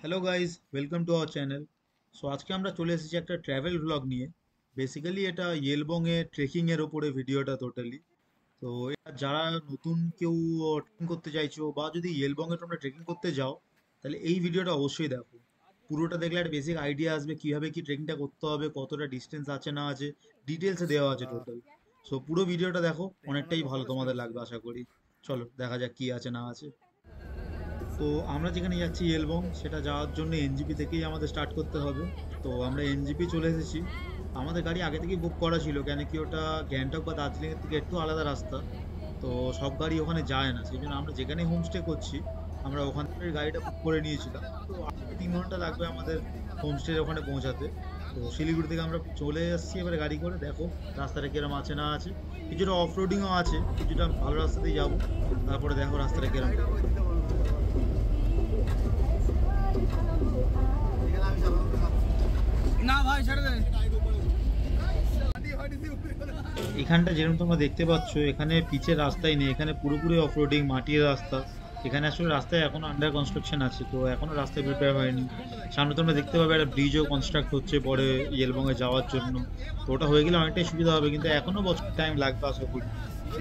Hello guys, welcome to our channel. So আজকে আমরা চলে এসেছি একটা ট্র্যাভেল ভ্লগ নিয়ে। বেসিক্যালি এটা ইয়েলবংয়ে ট্রেকিংয়ের ওপরে ভিডিওটা টোটালি। তো এটা যারা নতুন কেউ ট্রেকিং করতে চাইছো বা যদি ইয়েলবংয়ে তোমরা ট্রেকিং করতে যাও, তাহলে এই ভিডিওটা অবশ্যই দেখো। পুরোটা দেখলে একটা বেসিক আইডিয়া আসবে কীভাবে কি ট্রেকিংটা করতে হবে, কতটা ডিস্টেন্স আছে না আছে, ডিটেলসে দেওয়া আছে টোটাল। সো পুরো ভিডিওটা দেখো, অনেকটাই ভালো তোমাদের লাগবে আশা করি। চলো দেখা যাক কি আছে না আছে। তো আমরা যেখানে যাচ্ছি ইয়েলবং, সেটা যাওয়ার জন্য এনজিপি থেকেই আমাদের স্টার্ট করতে হবে। তো আমরা এনজিপি চলে এসেছি। আমাদের গাড়ি আগে থেকেই বুক করা ছিল, কেন কি ওটা গ্যাংটক বা দার্জিলিংয়ের থেকে একটু আলাদা রাস্তা। তো সব গাড়ি ওখানে যায় না, সেই জন্য আমরা যেখানে হোমস্টে করছি আমরা ওখান থেকে গাড়িটা বুক করে নিয়েছিলাম। তো 3 ঘন্টা লাগবে আমাদের হোমস্টের ওখানে পৌঁছাতে। তো শিলিগুড়ি থেকে আমরা চলে এসেছি এবারে গাড়ি করে। দেখো রাস্তাটা কিরম আছে না আছে, কিছুটা অফ রোডিংও আছে, কিছুটা ভালো রাস্তাতেই যাবো। তারপরে দেখো রাস্তাটা কিরম। না ভাই ছেড়ে দে। এখানটা যেরকম তোমরা দেখতে পাচ্ছ, এখানে পিচের রাস্তাই নেই, এখানে পুরোপুরি অফরোডিং মাটির রাস্তা। এখানে আসলে রাস্তায় এখনো আন্ডার কনস্ট্রাকশন আছে, তো এখনো রাস্তায় প্রিপেয়ার হয়নি। সামনে তোমরা দেখতে পাবে একটা ব্রিজও কনস্ট্রাক্ট হচ্ছে পরে ইয়েলবংয়ে যাওয়ার জন্য। তো ওটা হয়ে গেলে অনেকটাই সুবিধা হবে, কিন্তু এখনো বছর টাইম লাগবে আশা করি।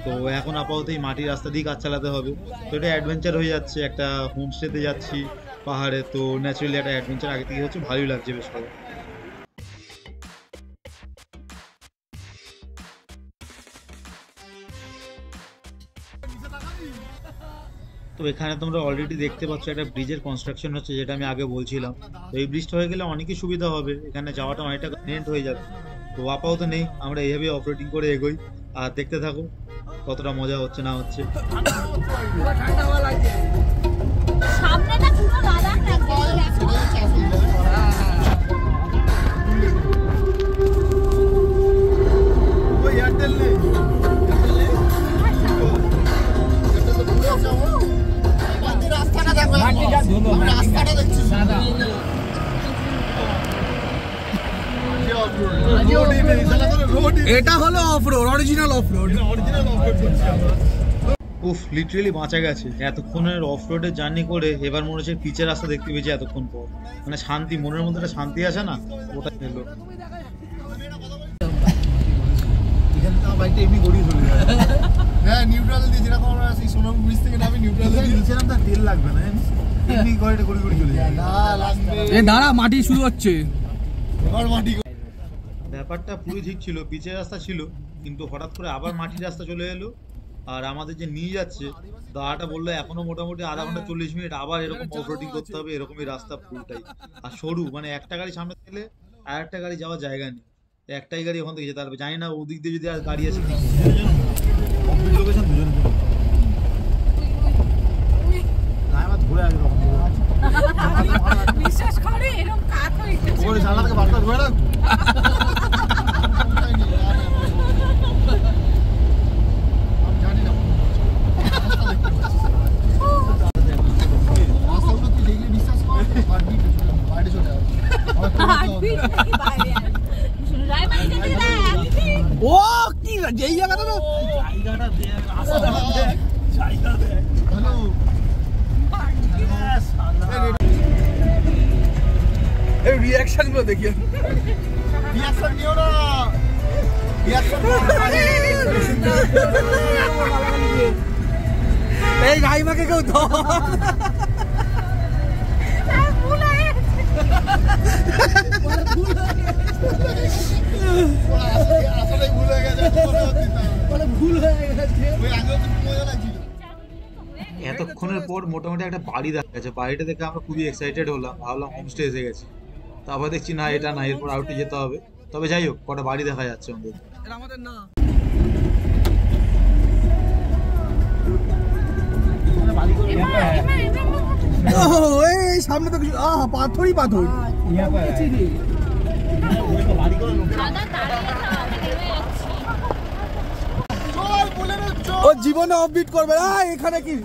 তো এখন আপাতত এই মাটির রাস্তা দিয়ে কাজ চালাতে হবে। তো এটা অ্যাডভেঞ্চার হয়ে যাচ্ছে, একটা হোমস্টেতে যাচ্ছি পাহাড়ে, তো ন্যাচারালি একটা অ্যাডভেঞ্চার আগে থেকে হচ্ছে, ভালোই লাগছে বেশ ভালো। তো এখানে তোমরা অলরেডি দেখতে পাচ্ছ একটা ব্রিজের কনস্ট্রাকশন হচ্ছে, যেটা আমি আগে বলছিলাম। তো এই ব্রিজটা হয়ে গেলে অনেকই সুবিধা হবে, এখানে যাওয়াটা অনেকটা কনভিনিয়েন্ট হয়ে যাবে। তো আপাতত নেই, আমরা এইভাবে অপারেটিং করে এগোই আর দেখতে থাকো কতটা মজা হচ্ছে না হচ্ছে। ঠান্ডা হওয়া লাগছে। সামনেটা পুরো লাদাখ লাগবে। ওই এয়ারটেল নেই। রাস্তাটা দেখো, রাস্তাটা দেখছি সাদা। এটা হলো অফরোড, অরিজিনাল অফরোড। উফ, লিটারেলি বাঁচা গেছে। এতক্ষণের অফ রোডের জার্নি করে এবার মনে হচ্ছে পিচের রাস্তা দেখতে পেয়েছি এতক্ষণ পর। মানে শান্তি, মনের মধ্যে একটা শান্তি আছে না, ওটা পেলো। বাইকটা এমনি গড়িয়ে চলে যায়। হ্যাঁ, নিউট্রাল দিয়ে যেরকম আমরা সেই সোনারপুর ব্রিজ থেকে নামি নিউট্রাল দিয়ে দিয়েছিলাম, তার তেল লাগবে না, এমনি গাড়িটা গড়ি গড়ি চলে যায়। না লাগবে, এ দাঁড়া, মাটি শুরু হচ্ছে এবার। মাটি ব্যাপারটা পুরো ঠিক ছিল, পিচের রাস্তা ছিল, কিন্তু হঠাৎ করে আবার মাটির রাস্তা চলে এলো। আর আমাদের যে নিয়ে যাচ্ছে দাদাটা বললো এখনো মোটামুটি আধা ঘন্টা 40 মিনিট আবার এরকম অফরোডিং করতে হবে, এরকমই রাস্তা পুরোটাই। আর সরু, মানে একটা গাড়ি সামনে গেলে আর একটা গাড়ি যাওয়ার জায়গা নেই, একটাই গাড়ি ওখান থেকে যেতে পারবে। জানি না ওদিক দিয়ে যদি আর গাড়ি আসে। বিশ্বাস করে এরকম কাজ হইছে। ও কি যেই জায়গাটা না, জায়গাটা দেখ, জায়গা দেখ। হ্যালো, এই রিঅ্যাকশন গুলো দেখি। রিঅ্যাকশন নিও না, রিঅ্যাকশন এই গাইমাকে কেউ তো এতক্ষণের পর মোটামুটি একটা বাড়ি দেখা গেছে। বাড়িটা দেখে আমরা খুবই এক্সাইটেড হলাম, ভাবলাম হোমস্টে এসে গেছি। তারপর দেখছি না, এটা না, এরপর আউটে যেতে হবে। তবে যাই হোক, কটা বাড়ি দেখা যাচ্ছে আমাদের। আমাদের না। এই সামনে তো কিছু পাথরই পাথর। ও জীবনে অফবিট করবে না এখানে কি।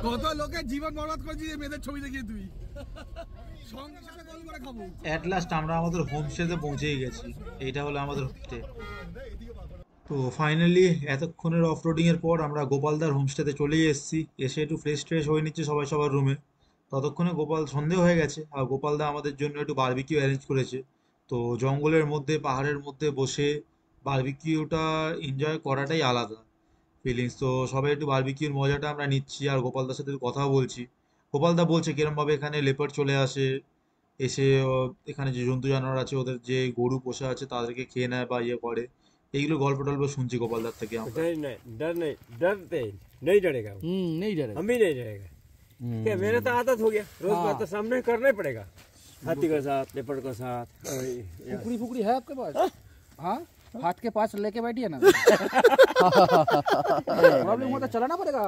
কত লোকের জীবন বরবাদ করেছিস মেয়েদের ছবি দেখিয়ে তুই। অ্যাট লাস্ট আমরা আমাদের হোমস্টেতে পৌঁছেই গেছি। এইটা হলো আমাদের হোমস্টে। তো ফাইনালি এতক্ষণের অফ রোডিংয়ের পর আমরা গোপালদার হোমস্টেতে চলেই এসেছি। এসে একটু ফ্রেশ ট্রেশ হয়ে নিচ্ছে সবাই সবার রুমে। ততক্ষণে গোপাল সন্ধে হয়ে গেছে, আর গোপালদা আমাদের জন্য একটু বারবিকিউ অ্যারেঞ্জ করেছে। তো জঙ্গলের মধ্যে পাহাড়ের মধ্যে বসে বারবিকিউটা এনজয় করাটাই আলাদা ফিলিংস। তো সবাই একটু বারবিকিউর মজাটা আমরা নিচ্ছি, আর গোপালদার সাথে একটু কথাও বলছি। গোপালদা বলছে কিরমভাবে এখানে লেপার্ড চলে আসে, এসে এখানে যে জন্তু জানোয়ার আছে ওদের যে গরু পোষা আছে তাদেরকে খেয়ে নেয় বা ইয়ে করে। এইগুলো গল্প টল্প শুনছি গোপালদার থেকে আমরা। नहीं नहीं डर नहीं डरते नहीं डरेगा वो। नहीं डरे हम भी नहीं डरेगा। क्या मेरा तो आदत हो गया, रोज बात तो सामने करना ही पड़ेगा, हाथी के साथ लेपर्ड के साथ। फुकरी फुकरी है आपके पास? हाँ हाथ के पास लेके बैठिए ना। प्रॉब्लम होता चलाना पड़ेगा।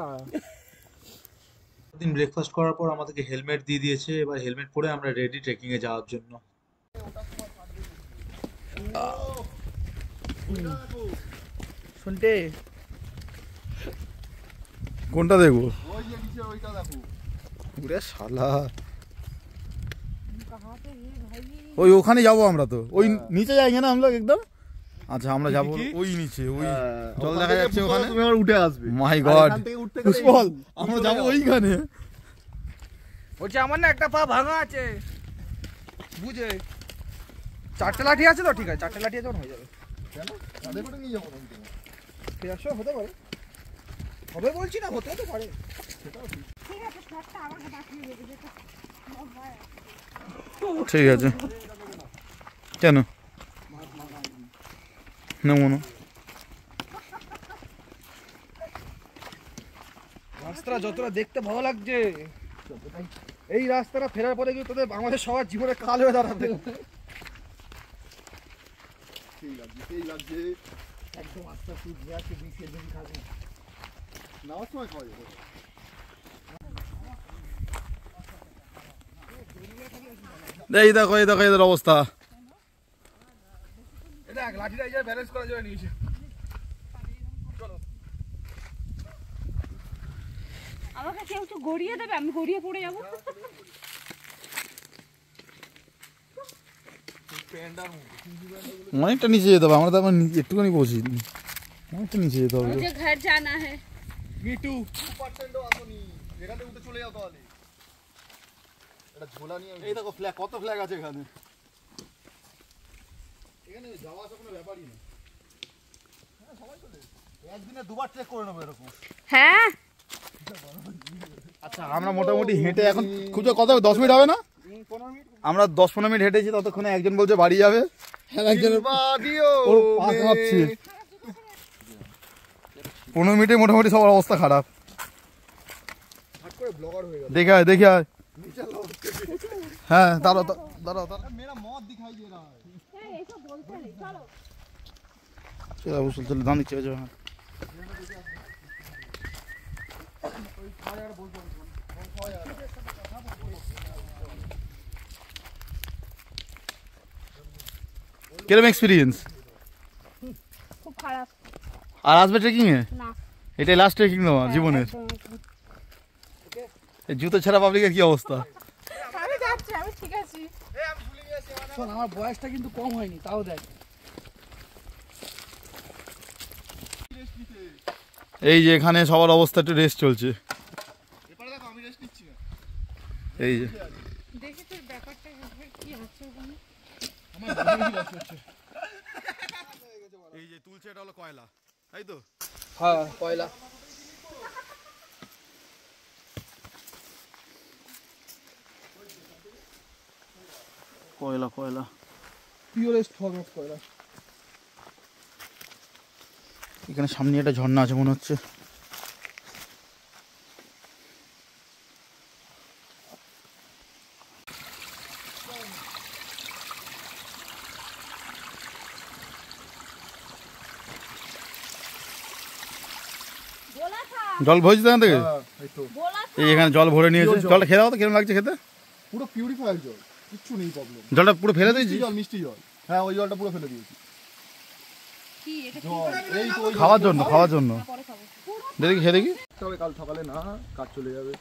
দিন ব্রেকফাস্ট করার পর আমাদেরকে হেলমেট দিয়ে দিয়েছে। এবার হেলমেট পরে আমরা রেডি ট্রেকিং এ যাওয়ার জন্য। শুনতে কোনটা দেখবো? ওরে শালা, ওই ওখানে যাবো আমরা। তো ওই নিচে যাই না আমরা একদম। আচ্ছা আমরা যাবো ওই নিচে, ওই জল দেখা যাচ্ছে ওখানে, তুমি আবার উঠে আসবে। মাই গড পুষ্পল, আমরা যাবো ওইখানে। বলছে আমার না একটা পা ভাঙা আছে, বুঝে 4টে লাঠি আছে তো, ঠিক আছে 4টে লাঠি আছে হয়ে যাবে। তাদের করে নিয়ে যাবো না, একশো হতে পারে, হবে বলছি না, হতে তো পারে। ঠিক আছে ফ্ল্যাটটা আমাকে পাঠিয়ে দেবে যেটা ঠিক আছে। কেন নেবো না? রাস্তাটা যতটা দেখতে ভালো লাগছে, এই রাস্তাটা ফেরার পরে গিয়ে তোদের আমাদের সবার জীবনে কাল হয়ে দাঁড়াবে। একদম আস্তে আস্তে ঘুরে আসছে, বেশি খাবে নামার সময় খাওয়া যাবে। এই দেখো এই দেখো এদের অবস্থা। এটা লাঠিটা এই যে ব্যালেন্স করার জন্য নিয়েছে। আমাকে কেউ একটু গড়িয়ে দেবে, আমি গড়িয়ে পড়ে যাবো। অনেকটা নিচে যেতে হবে, আমরা তো এখন একটুখানি পৌঁছি, অনেকটা নিচে যেতে হবে। मुझे घर जाना है। মিটু 2% আসনি, এখানে উঠে চলে যাও তাহলে। এটা ঝোলা নিয়ে এই দেখো ফ্ল্যাগ, কত ফ্ল্যাগ আছে এখানে। এখানে যাওয়া আসা কোনো ব্যাপারই না। হ্যাঁ সবাই চলে একদিনে দুবার ট্রেক করে নেবো এরকম। হ্যাঁ আচ্ছা আমরা মোটামুটি হেঁটে এখন খুব কত 10 মিনিট হবে না? আমরা 10-15 মিনিট হেঁটেছি, ততক্ষণে একজন বলছে বাড়ি যাবে, একজনের ওর পা কাঁপছে। 15 মিনিটে মোটামুটি সবার অবস্থা খারাপ। দেখে আয় দেখে আয়। হ্যাঁ দাঁড়াও দাঁড়াও দাঁড়াও, মেরা মত দিখাই দে রহা হ্যায়। এইসব বলতে নেই, চলো চলো চলো দাঁড়িয়ে চলে যাও। কিরকম এক্সপিরিয়েন্স? খুব খারাপ। আর আসবে ট্রেকিং এ? না এটাই লাস্ট ট্রেকিং তোমার জীবনের? এই জুতো ছাড়া পাবলিকের কি অবস্থা? আমি যাচ্ছি, আমি ঠিক আছি। শোন, আমার বয়সটা কিন্তু কম হয়নি, তাও দেখ। এই যে এখানে সবার অবস্থা একটু রেস্ট চলছে। এই যে দেখি তোর ব্যাপারটা কি হচ্ছে ওখানে। এই যে তুলছে, এটা হলো কয়লা, তাই তো? হ্যাঁ কয়লা। কয়লা কয়লা পিওরেস্ট ফর্ম অফ কয়লা। এখানে সামনে একটা ঝর্ণা আছে মনে হচ্ছে। बोला था জল ভরেছে এখান থেকে? बोला था এই এখানে জল ভরে নিয়েছে। জলটা খেয়ে দাও তো, কিরকম লাগছে খেতে? পুরো পিউরিফায়ার জল, কিচ্ছু নেই প্রবলেম। জলটা পুরো ফেলে দিয়েছি? জল মিষ্টি জল, হ্যাঁ ওই জলটা পুরো ফেলে দিয়েছি। কি এটা কি জল এই তো ওই খাওয়ার জন্য, খাওয়ার জন্য। পরে খাবো। দেখি খেয়ে দেখি। তবে কাল সকালে না কাজ চলে যাবে।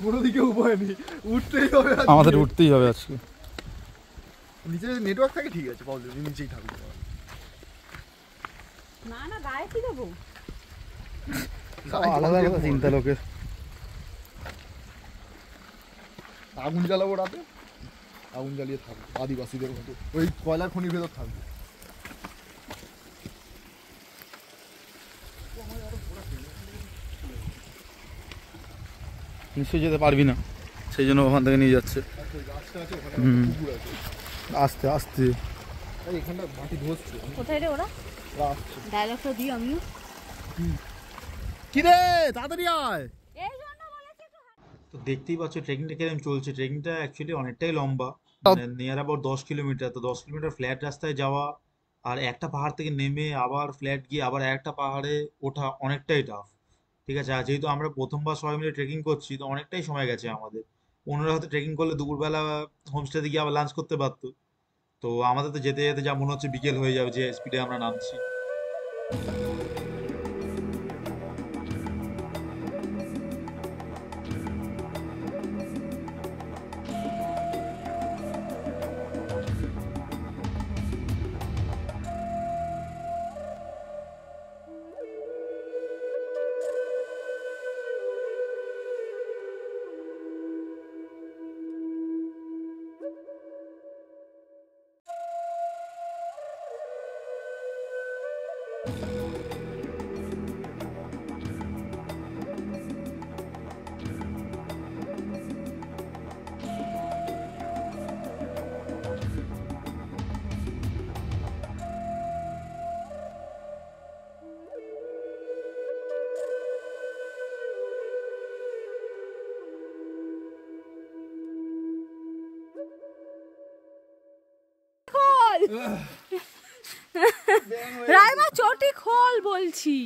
কোনো দিকে উপায় নেই, উঠতেই হবে। আমাদের উঠতেই হবে আজকে। নিচে নেটওয়ার্ক থাকে ঠিক আছে, প্রবলেম নিচেই থাকবে। না না গায়ে কি দেবো? আলাদা আলাদা চিন্তা লোকের। আগুন জ্বালাবো রাতে, আগুন জ্বালিয়ে থাকবো আদিবাসীদের মতো, ওই কয়লার খনির ভেতর থাকবো। নিশ্চয়ই যেতে পারবি না, সেই জন্য ওখান থেকে নিয়ে যাচ্ছে। আস্তে আস্তে এখানটা মাটি ধরছে। কোথায় রে ওরা? ডায়লগটা দিই আমিও। কি রে তাড়াতাড়ি আয়। এই জন্য বলেছি তো দেখতেই পাচ্ছ ট্রেকিংটা কিরকম চলছে। ট্রেকিংটা অ্যাকচুয়ালি অনেকটাই লম্বা, নিয়ার অ্যাবাউট 10 কিলোমিটার। তো 10 কিলোমিটার ফ্ল্যাট রাস্তায় যাওয়া আর একটা পাহাড় থেকে নেমে আবার ফ্ল্যাট গিয়ে আবার একটা পাহাড়ে ওঠা অনেকটাই টাফ। ঠিক আছে, আর যেহেতু আমরা প্রথমবার সবাই মিলে ট্রেকিং করছি তো অনেকটাই সময় গেছে আমাদের। অন্যরা হয়তো ট্রেকিং করলে দুপুরবেলা হোমস্টেতে গিয়ে আবার লাঞ্চ করতে পারতো, তো আমাদের তো যেতে যেতে যা মনে হচ্ছে বিকেল হয়ে যাবে যে স্পিডে আমরা নামছি। রাইমা চটি খোল বলছি।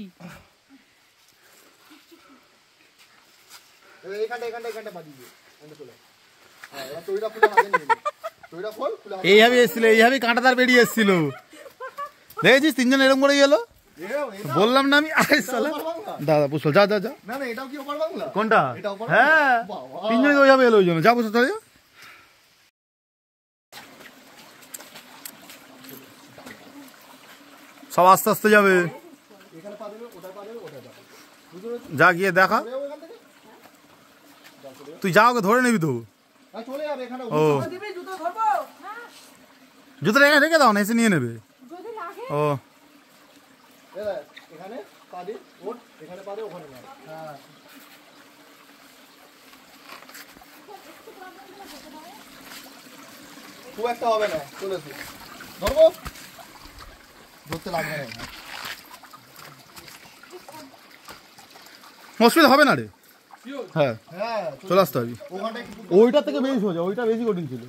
এখানটা বাজিয়ে দিয়ে চলে। হ্যাঁ, এবার তৈরা ফুলে হাতে নিয়ে নে। তৈরা ফল ফুলে হাতে। এইভাবে এসেছিল, এইভাবে কাঁটাতার বেরিয়ে এসেছিল। দেখেছিস তিনজন এরকম করে গেল। বললাম না আমি। আরে শালা দাদা পুষ্পল যা যা যা। না না, এটাও কি ওপার বাংলা? কোনটা? এটা ওপার হ্যাঁ বাবা। তিনজন ওইভাবে এলো, ওই জন্য যা পুষ্পল তাহলে। সব আস্তে আস্তে যাবে। এখানে পা দেবে, ওটা পা দেবে, ওটা পা দেবে। যা গিয়ে দেখা। চলে যাবো এখান থেকে? তুই যা ওকে ধরে নিবি তো। হ্যাঁ, চলে যাবে এখানে। ও জুতোটা এখানে রেখে দাও না, এসে নিয়ে নেবে। ও এ দেখ, এখানে পা দে, ওঠ, এখানে পা দে, ওখানে না। হ্যাঁ। খুব একটা হবে না, চলে এসো। ধরবো? ধরতে লাগবে না। অসুবিধা হবে না রে। হ্যাঁ হ্যাঁ, চলে আসতে হবে। ওখানটা একটু ওইটা থেকে বেশি সোজা, ওইটা বেশি কঠিন ছিল।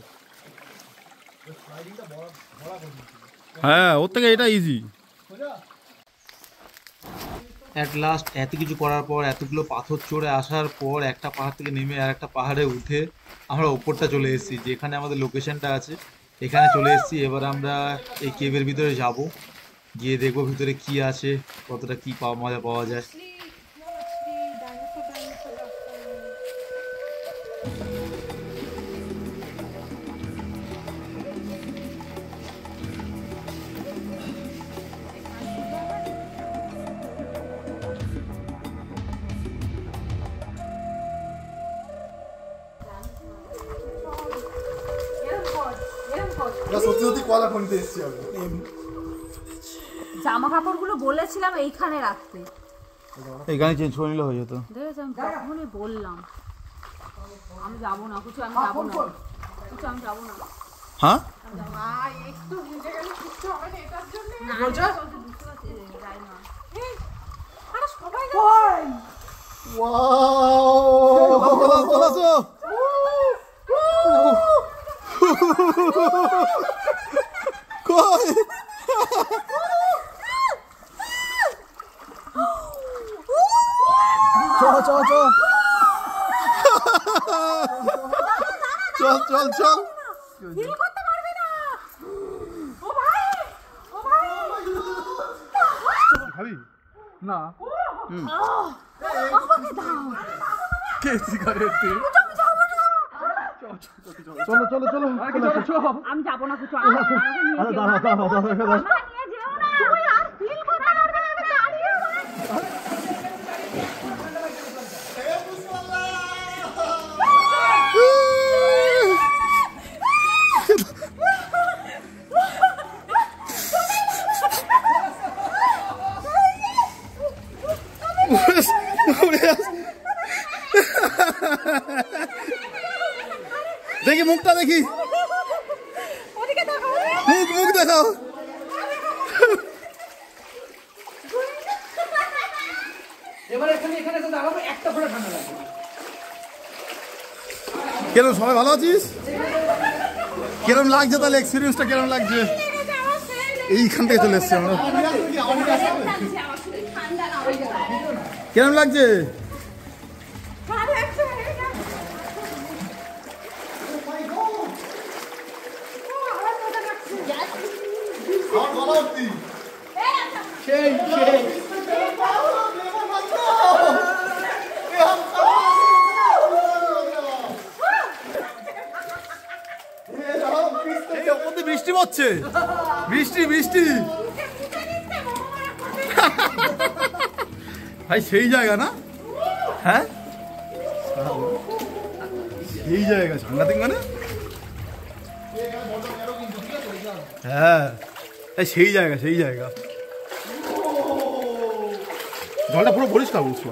হ্যাঁ ওর থেকে এটা ইজি। সোজা। অ্যাট লাস্ট এত কিছু করার পর, এতগুলো পাথর চড়ে আসার পর, একটা পাহাড় থেকে নেমে আর একটা পাহাড়ে উঠে আমরা উপরটা চলে এসেছি, যেখানে আমাদের লোকেশনটা আছে। এখানে চলে এসেছি। এবার আমরা এই কেভের ভিতরে যাব, গিয়ে দেখবো ভিতরে কি আছে, কতটা কি মজা পাওয়া যায়। সত্যি সত্যি কলা খনিতে এসেছি আমি। জামা কাপড়গুলো বলেছিলাম এইখানে রাখতে, এখানে চেঞ্জ করে নিলে হয়ে যেত। দেখেছি আমি তখনই বললাম আমি যাবো না, কিছু আমি যাবো না, কিছু আমি যাবো না। হ্যাঁ চল চল চল চল চল চল। ফিল করতে পারবে না। ও ভাই, ও ভাই খাবি না? আমাকে দাও। চলো চলো চলো আমি যাবো না কিছু আমাকে নিয়ে যেও না। আমাকে নিয়ে যেও না। তুই আর ফিল করতে পারবে না, আমি দাঁড়িয়ে দেখি মুখটা দেখি, ওদিকে তাকাও। মুখ মুখ দেখাও। এবারে এখানে এসে দাঁড়াবো, একটা করে ঠান্ডা লাগবে। কেরম সবাই ভালো আছিস? কেরম লাগছে তাহলে, এক্সপিরিয়েন্সটা কেরম লাগছে? এইখান থেকে চলে এসছি আমরা। কেরম লাগছে? বৃষ্টি পড়ছে, বৃষ্টি বৃষ্টি ভাই সেই জায়গা না? হ্যাঁ সেই জায়গা সাংঘাতিক মানে। হ্যাঁ সেই জায়গা, সেই জায়গা। জলটা পুরো পরিষ্কার বুঝছো?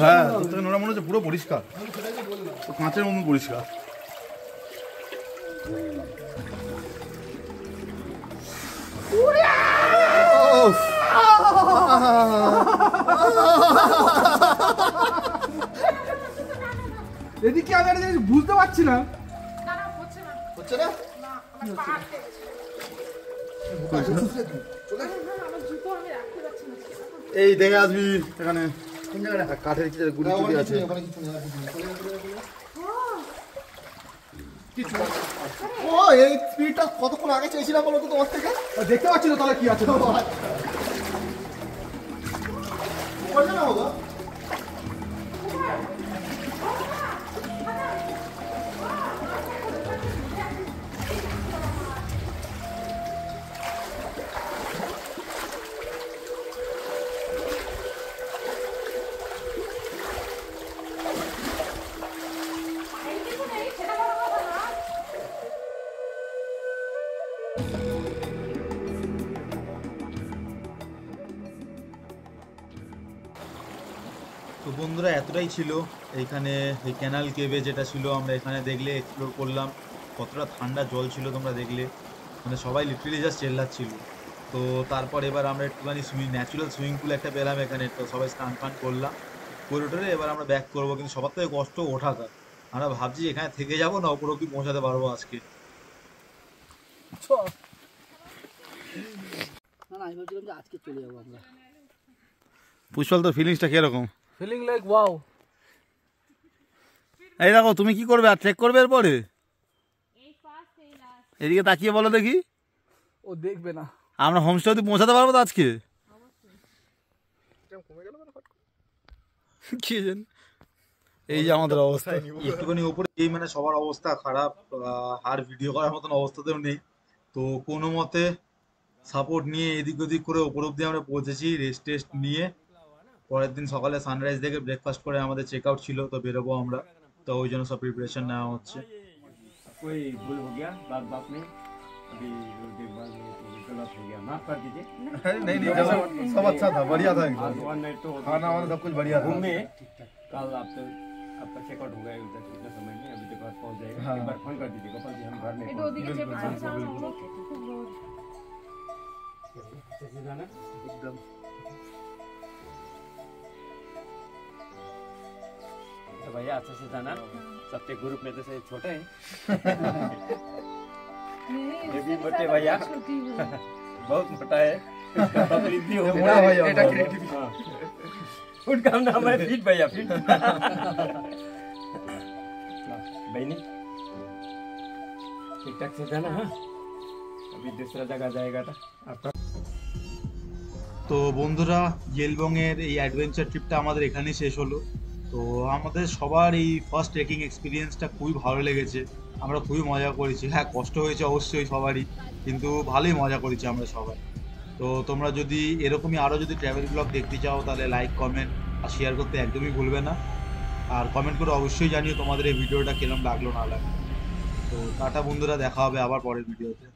হ্যাঁ নোনা মনে হচ্ছে পুরো পরিষ্কার, কাঁচের মতন পরিষ্কার। এদিকে আমি একটা জিনিস বুঝতে পারছি না। হচ্ছে না? এই দেখে আসবি এখানে কাঠের কি গুড়ি গুড়ি আছে। ও এই স্পিডটা কতক্ষণ আগে চেয়েছিলাম বলো তো তোমার থেকে? দেখতে পাচ্ছি না তাহলে কি আছে। তো বন্ধুরা এতটাই ছিল এইখানে, এই ক্যানাল কেভে যেটা ছিল আমরা এখানে দেখলে এক্সপ্লোর করলাম। কতটা ঠান্ডা জল ছিল তোমরা দেখলে, মানে সবাই লিটারেলি জাস্ট চেল্লাচ্ছিল। তো তারপর এবার আমরা একটুখানি ন্যাচুরাল সুইমিং পুল একটা পেলাম এখানে, তো সবাই স্নান পান করলাম করে টোরে এবার আমরা ব্যাক করবো। কিন্তু সবার থেকে কষ্ট ওঠাটা, আমরা ভাবছি এখানে থেকে যাবো না ওপর অব্দি পৌঁছাতে পারবো আজকে। পুষ্পল তো ফিলিংসটা কিরকম? Feeling like wow. এই দেখো তুমি কি করবে, আর ট্রেক করবে এরপরে? এদিকে তাকিয়ে বলো দেখি। ও দেখবে না। আমরা হোমস্টে অব্দি পৌঁছাতে পারবো তো আজকে? কি জানি, এই যে আমাদের অবস্থা। একটুখানি ওপরে এই মানে সবার অবস্থা খারাপ, আর ভিডিও করার মতন অবস্থাতেও নেই। তো কোনো মতে সাপোর্ট নিয়ে এদিক ওদিক করে ওপর অব্দি আমরা পৌঁছেছি রেস্ট টেস্ট নিয়ে। পরের দিন সকালে সানরাইজ দেখে ব্রেকফাস্ট করে আমাদের চেক আউট ছিল, তো বেরোবো আমরা। তো ওই জন্য সব প্রিপারেশন নেওয়া হচ্ছে। कोई भूल हो गया बात में, अभी देखभाल में कोई गलत हो गया, माफ कर दीजिए। नहीं सब अच्छा था, बढ़िया था एकदम। आज वन नाइट तो खाना वाना सब कुछ बढ़िया था। घूमे, कल आपका चेकआउट हो गया उतना समय में, अभी तक पहुंच जाएगा। एक बार फोन कर दीजिए गोपाल जी, हम घर में एकदम। तो भैया अच्छे से जाना, सबके ग्रुप में तो से छोटे हैं। ये भी मोटे भैया बहुत मोटा है, उनका नाम है फिट भैया, फिट। बहनी ठीक ठाक से जाना, हाँ अभी दूसरा जगह जाएगा था आपका। তো বন্ধুরা, ইয়েলবং এর এই অ্যাডভেঞ্চার ট্রিপটা আমাদের এখানেই শেষ হলো। তো আমাদের সবার এই ফার্স্ট ট্রেকিং এক্সপিরিয়েন্সটা খুবই ভালো লেগেছে, আমরা খুবই মজা করেছি। হ্যাঁ, কষ্ট হয়েছে অবশ্যই সবারই, কিন্তু ভালোই মজা করেছি আমরা সবাই। তো তোমরা যদি এরকমই আরও যদি ট্রাভেল ব্লগ দেখতে চাও তাহলে লাইক, কমেন্ট আর শেয়ার করতে একদমই ভুলবে না। আর কমেন্ট করে অবশ্যই জানিও তোমাদের এই ভিডিওটা কিরম লাগলো না লাগলো। তো টাটা বন্ধুরা, দেখা হবে আবার পরের ভিডিওতে।